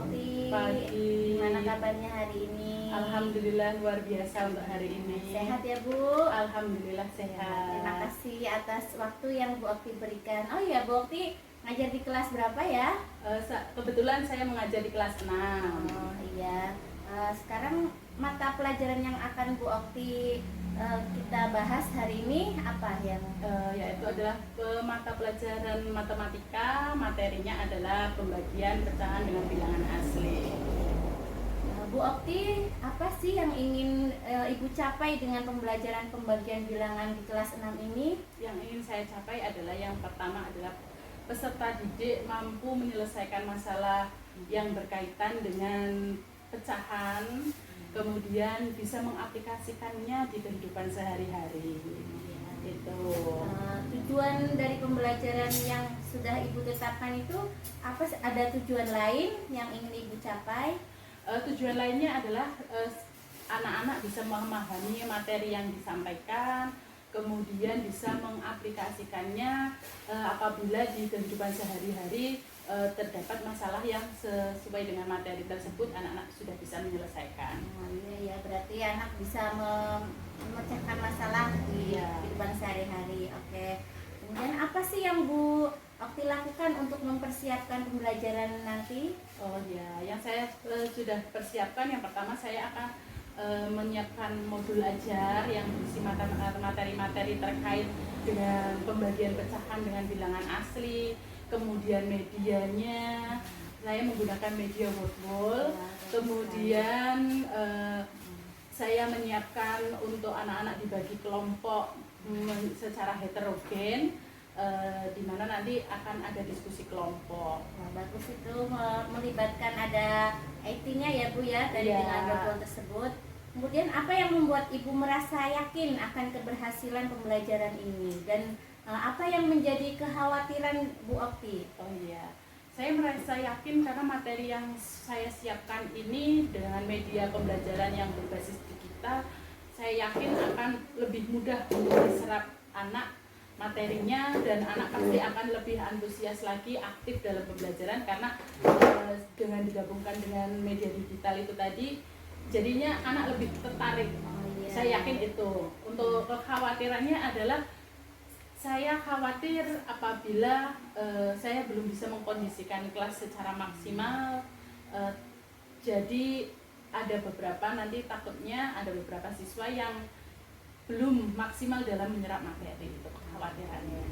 Okti. Pagi. Gimana kabarnya hari ini? Alhamdulillah luar biasa untuk hari ini. Sehat ya Bu? Alhamdulillah sehat. Terima kasih atas waktu yang Bu Okti berikan. Oh iya, Bu Okti ngajar di kelas berapa ya? Kebetulan saya mengajar di kelas 6. Oh iya. Sekarang mata pelajaran yang akan Bu Okti kita bahas hari ini apa yang? Yaitu adalah mata pelajaran matematika. Materinya adalah pembagian pecahan dengan bilangan asli. Bu Okti, apa sih yang ingin Ibu capai dengan pembelajaran pembagian bilangan di kelas 6 ini? Yang ingin saya capai adalah yang pertama adalah peserta didik mampu menyelesaikan masalah yang berkaitan dengan pecahan, kemudian bisa mengaplikasikannya di kehidupan sehari-hari. Itu. Tujuan dari pembelajaran yang sudah Ibu tetapkan itu apa? Ada tujuan lain yang ingin Ibu capai? Tujuan lainnya adalah anak-anak bisa memahami materi yang disampaikan, kemudian bisa mengaplikasikannya apabila di kehidupan sehari-hari terdapat masalah yang sesuai dengan materi tersebut, anak-anak sudah bisa menyelesaikan. Iya ya, berarti anak bisa memecahkan masalah di kehidupan sehari-hari. Oke. Kemudian apa sih yang Bu Okti lakukan untuk mempersiapkan pembelajaran nanti? Oh ya, yang saya sudah persiapkan, yang pertama saya akan menyiapkan modul ajar yang berisi materi-materi terkait dengan pembagian pecahan dengan bilangan asli, kemudian medianya, saya menggunakan media Wordwall, kemudian saya menyiapkan untuk anak-anak dibagi kelompok secara heterogen, di mana nanti akan ada diskusi kelompok. Bagus, itu melibatkan ada IT-nya ya Bu ya dari bilangan Wordwall tersebut. Kemudian apa yang membuat Ibu merasa yakin akan keberhasilan pembelajaran ini dan apa yang menjadi kekhawatiran Bu Okti? Oh iya, saya merasa yakin karena materi yang saya siapkan ini dengan media pembelajaran yang berbasis digital, saya yakin akan lebih mudah untuk diserap anak materinya, dan anak pasti akan lebih antusias lagi, aktif dalam pembelajaran karena dengan digabungkan dengan media digital itu tadi, jadinya anak lebih tertarik. Saya yakin itu. Untuk kekhawatirannya adalah saya khawatir apabila saya belum bisa mengkondisikan kelas secara maksimal, jadi ada beberapa, nanti takutnya ada beberapa siswa yang belum maksimal dalam menyerap materi, itu kekhawatirannya.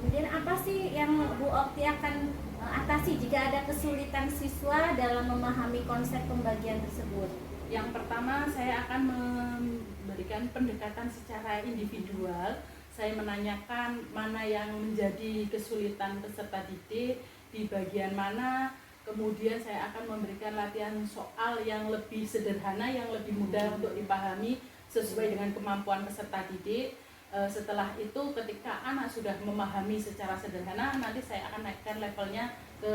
Kemudian apa sih yang Bu Okti akan atasi jika ada kesulitan siswa dalam memahami konsep pembagian tersebut? Yang pertama, saya akan memberikan pendekatan secara individual. Saya menanyakan mana yang menjadi kesulitan peserta didik, di bagian mana, kemudian saya akan memberikan latihan soal yang lebih sederhana, yang lebih mudah untuk dipahami sesuai dengan kemampuan peserta didik. Setelah itu, ketika anak sudah memahami secara sederhana, nanti saya akan naikkan levelnya ke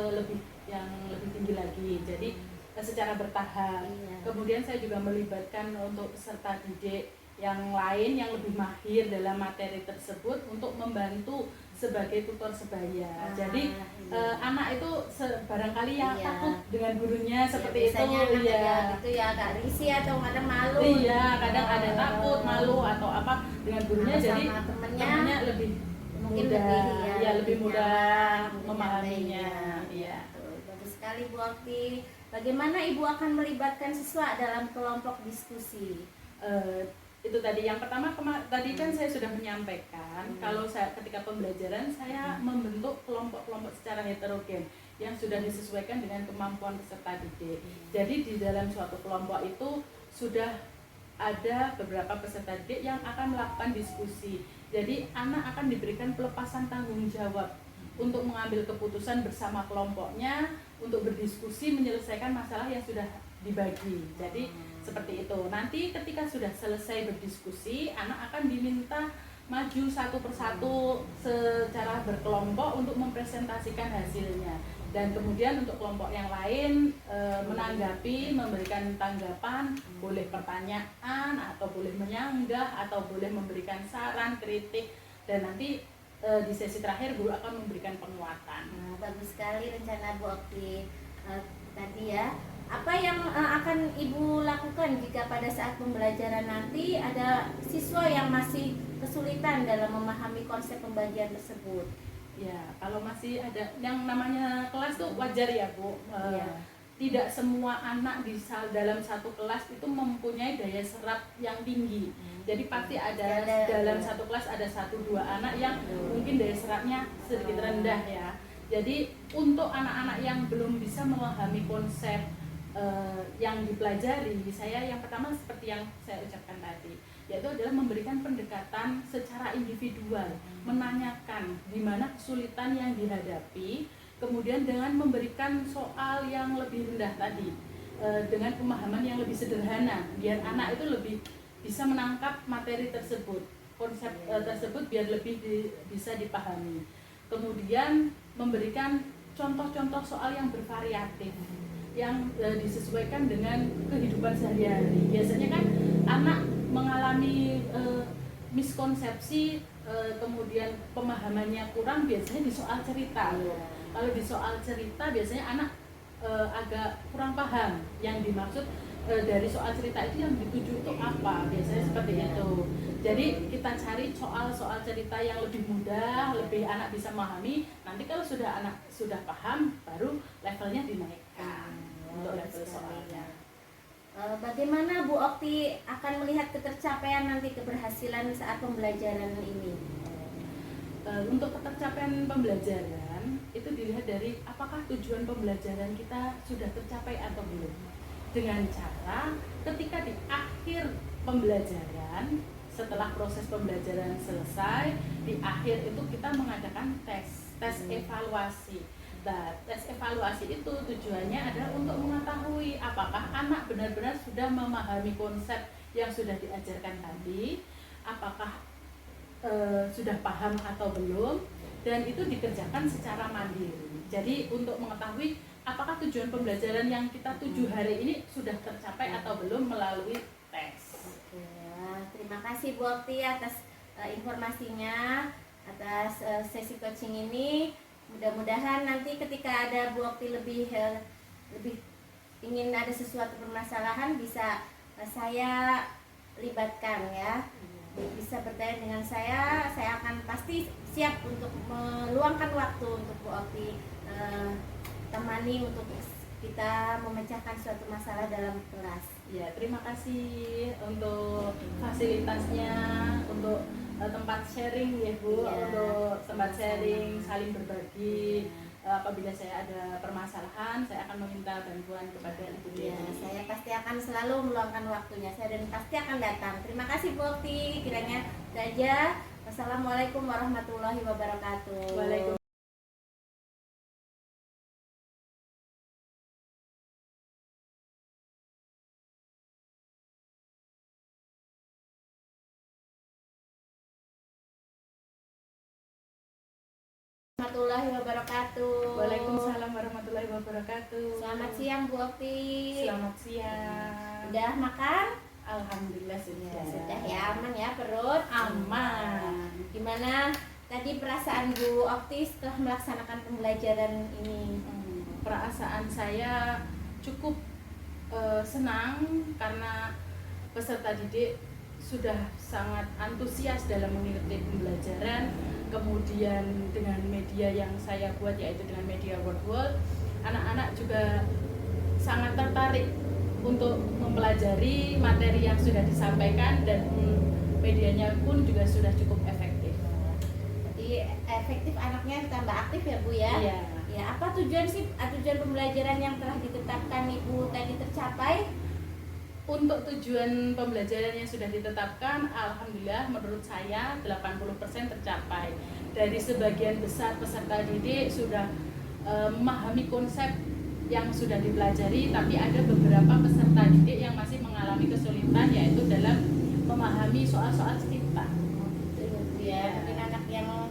yang lebih tinggi lagi. Jadi secara bertahap. Kemudian saya juga melibatkan untuk peserta didik yang lain yang lebih mahir dalam materi tersebut untuk membantu sebagai tutor sebaya. Jadi anak itu barangkali yang takut dengan gurunya seperti itu, itu ya agak risih atau kadang malu. Iya, kadang ada takut, malu atau apa dengan gurunya, jadi temannya lebih mudah, lebih mudah memahaminya. Iya. Bagus sekali Bu Okti. Bagaimana Ibu akan melibatkan siswa dalam kelompok diskusi? Itu tadi yang pertama, tadi kan saya sudah menyampaikan kalau saya ketika pembelajaran saya membentuk kelompok-kelompok secara heterogen yang sudah disesuaikan dengan kemampuan peserta didik. Jadi di dalam suatu kelompok itu sudah ada beberapa peserta didik yang akan melakukan diskusi. Jadi anak akan diberikan pelepasan tanggung jawab untuk mengambil keputusan bersama kelompoknya, untuk berdiskusi menyelesaikan masalah yang sudah dibagi. Jadi seperti itu. Nanti ketika sudah selesai berdiskusi, anak akan diminta maju satu persatu secara berkelompok untuk mempresentasikan hasilnya. Dan kemudian untuk kelompok yang lain menanggapi, memberikan tanggapan, boleh pertanyaan atau boleh menyanggah atau boleh memberikan saran, kritik, dan nanti di sesi terakhir guru akan memberikan penguatan. Bagus sekali rencana Bu Okti. tadi ya. Apa yang akan Ibu lakukan jika pada saat pembelajaran nanti ada siswa yang masih kesulitan dalam memahami konsep pembagian tersebut? Ya, kalau masih ada yang namanya kelas tuh wajar ya Bu. Iya. Tidak semua anak di dalam satu kelas itu mempunyai daya serap yang tinggi. Jadi pasti ada dalam satu kelas ada 1-2 anak yang mungkin daya serapnya sedikit rendah ya. Jadi untuk anak-anak yang belum bisa memahami konsep yang dipelajari, saya yang pertama seperti yang saya ucapkan tadi, yaitu adalah memberikan pendekatan secara individual, menanyakan di mana kesulitan yang dihadapi, kemudian dengan memberikan soal yang lebih rendah tadi, dengan pemahaman yang lebih sederhana, biar anak itu lebih bisa menangkap materi tersebut, konsep tersebut biar lebih bisa dipahami. Kemudian memberikan contoh-contoh soal yang bervariatif, yang disesuaikan dengan kehidupan sehari-hari. Biasanya kan anak mengalami miskonsepsi, kemudian pemahamannya kurang biasanya di soal cerita. Kalau di soal cerita biasanya anak agak kurang paham yang dimaksud dari soal cerita itu, yang dituju itu apa, biasanya seperti itu. Jadi kita cari soal-soal cerita yang lebih mudah, lebih anak bisa memahami. Nanti kalau anak sudah paham, baru levelnya dinaikkan untuk level soalnya. Bagaimana Bu Okti akan melihat ketercapaian nanti keberhasilan saat pembelajaran ini? Untuk ketercapaian pembelajaran itu dilihat dari apakah tujuan pembelajaran kita sudah tercapai atau belum. Dengan cara ketika di akhir pembelajaran, setelah proses pembelajaran selesai, di akhir itu kita mengadakan tes evaluasi. Nah, tes evaluasi itu tujuannya adalah untuk mengetahui apakah anak benar-benar sudah memahami konsep yang sudah diajarkan tadi, apakah sudah paham atau belum, dan itu dikerjakan secara mandiri. Jadi untuk mengetahui apakah tujuan pembelajaran yang kita tuju hari ini sudah tercapai atau belum melalui tes. Oke, terima kasih Bu Okti atas informasinya, atas sesi coaching ini. Mudah-mudahan nanti ketika ada Bu Okti lebih ingin ada sesuatu permasalahan, bisa saya libatkan ya. Bisa bertanya dengan saya akan pasti siap untuk meluangkan waktu untuk Bu Okti temani untuk kita memecahkan suatu masalah dalam kelas. Ya, terima kasih untuk fasilitasnya, untuk tempat sharing ya Bu, ya, untuk tempat sharing, saling berbagi. Apabila saya ada permasalahan, saya akan meminta bantuan kepada Ibu Dewi. Ya, saya pasti akan selalu meluangkan waktunya, saya dan pasti akan datang. Terima kasih Bu Okti, kiranya saja. Wassalamualaikum warahmatullahi wabarakatuh. Waalaikumsalam. Warahmatullahi wabarakatuh. Waalaikumsalam warahmatullahi wabarakatuh. Selamat siang Bu Okti. Selamat siang. Udah makan? Alhamdulillah sudah. Ya, sudah ya, aman ya perut? Aman. Gimana tadi perasaan Bu Okti setelah melaksanakan pembelajaran ini? Perasaan saya cukup senang karena peserta didik sudah sangat antusias dalam mengikuti pembelajaran. Kemudian dengan media yang saya buat, yaitu dengan media Word, anak-anak juga sangat tertarik untuk mempelajari materi yang sudah disampaikan, dan medianya pun juga sudah cukup efektif. Jadi efektif, anaknya tambah aktif ya Bu ya? Iya. Ya, apa tujuan pembelajaran yang telah ditetapkan Ibu tadi tercapai? Untuk tujuan pembelajaran yang sudah ditetapkan, alhamdulillah menurut saya 80% tercapai. Dari sebagian besar peserta didik sudah memahami konsep yang sudah dipelajari, tapi ada beberapa peserta didik yang masih mengalami kesulitan, yaitu dalam memahami soal-soal cerita. Ya, mungkin anak yang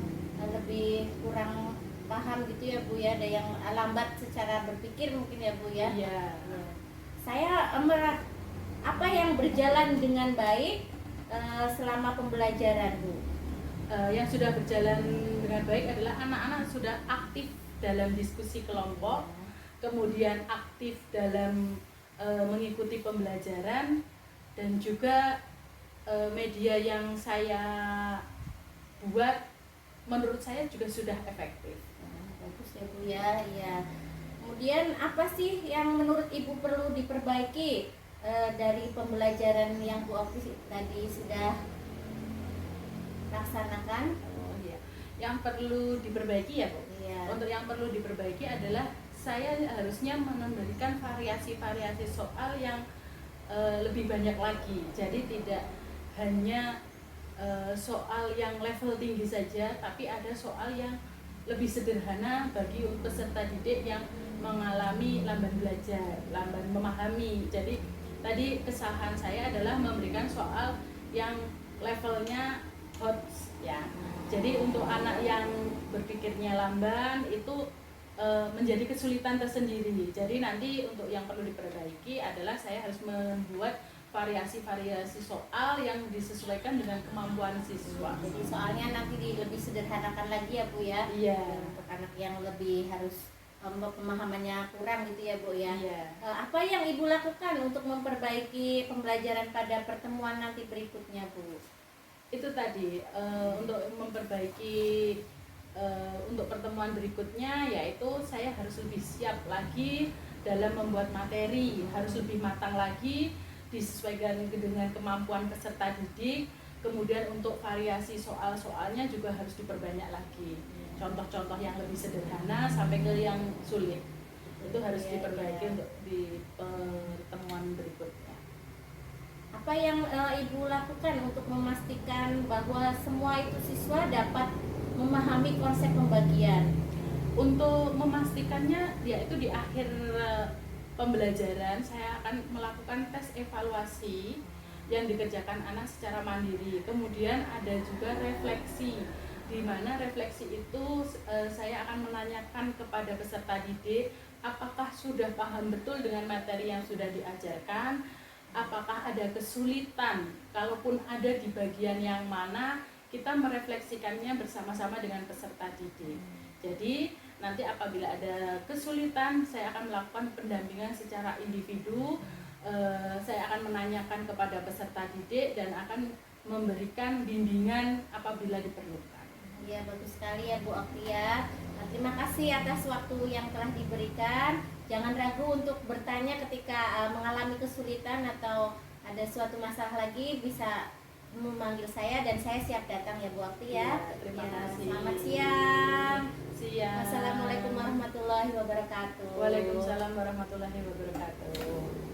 lebih kurang paham gitu ya Bu ya, ada yang lambat secara berpikir mungkin ya Bu ya. Iya. Saya apa yang berjalan dengan baik selama pembelajaran Bu? Yang sudah berjalan dengan baik adalah anak-anak sudah aktif dalam diskusi kelompok, kemudian aktif dalam mengikuti pembelajaran, dan juga media yang saya buat menurut saya juga sudah efektif. Bagus ya Bu ya. Iya. Kemudian apa sih yang menurut Ibu perlu diperbaiki dari pembelajaran yang Bu Okti tadi sudah laksanakan? Oh iya, yang perlu diperbaiki ya Bu. Iya. Untuk yang perlu diperbaiki adalah saya harusnya memberikan variasi-variasi soal yang lebih banyak lagi. Jadi tidak hanya soal yang level tinggi saja, tapi ada soal yang lebih sederhana bagi peserta didik yang mengalami lamban belajar, lamban memahami. Jadi tadi kesalahan saya adalah memberikan soal yang levelnya hot ya. Jadi untuk anak yang berpikirnya lamban itu menjadi kesulitan tersendiri. Jadi nanti untuk yang perlu diperbaiki adalah saya harus membuat variasi-variasi soal yang disesuaikan dengan kemampuan siswa. Jadi soalnya nanti lebih sederhanakan lagi ya Bu ya. Iya. Untuk anak yang lebih harus pemahamannya kurang gitu ya Bu ya. Iya. Apa yang Ibu lakukan untuk memperbaiki pembelajaran pada pertemuan nanti berikutnya Bu? Itu tadi untuk memperbaiki untuk pertemuan berikutnya, yaitu saya harus lebih siap lagi dalam membuat materi, harus lebih matang lagi disesuaikan dengan kemampuan peserta didik. Kemudian untuk variasi soal-soalnya juga harus diperbanyak lagi, contoh-contoh yang lebih sederhana sampai ke yang sulit itu harus diperbaiki untuk di pertemuan berikutnya. Apa yang Ibu lakukan untuk memastikan bahwa semua itu siswa dapat memahami konsep pembagian? Untuk memastikannya, yaitu di akhir pembelajaran saya akan melakukan tes evaluasi yang dikerjakan anak secara mandiri. Kemudian ada juga refleksi, di mana refleksi itu saya akan menanyakan kepada peserta didik apakah sudah paham betul dengan materi yang sudah diajarkan, apakah ada kesulitan, kalaupun ada di bagian yang mana kita merefleksikannya bersama-sama dengan peserta didik. Jadi nanti apabila ada kesulitan, saya akan melakukan pendampingan secara individu. Saya akan menanyakan kepada peserta didik dan akan memberikan bimbingan apabila diperlukan. Ya, bagus sekali ya Bu Okti ya. Nah, terima kasih atas waktu yang telah diberikan. Jangan ragu untuk bertanya ketika mengalami kesulitan atau ada suatu masalah lagi, bisa memanggil saya dan saya siap datang ya Bu Okti ya. Terima kasih. Selamat siang. Siang. Wassalamualaikum warahmatullahi wabarakatuh. Waalaikumsalam warahmatullahi wabarakatuh.